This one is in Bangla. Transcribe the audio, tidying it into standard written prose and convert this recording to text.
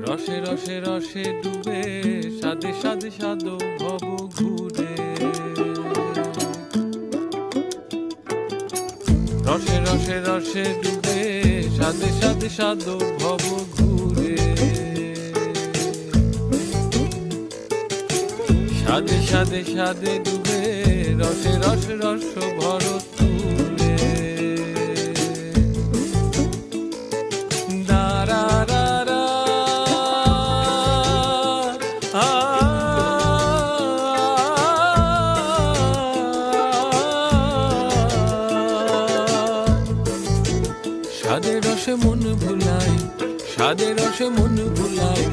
রসে রসে রসে ডুবে সাদে সাদে সাদো ভব ঘুরে রসে রসে রসে ডুবে সাদে সাদে সাদো ভব ঘুরে সাদে সাদে সাদে ডুবে রসে রসে রস ভর তুলে দারা রা রা সাদে রসে মন ভুলায় সাদে রসে মন ভুলায়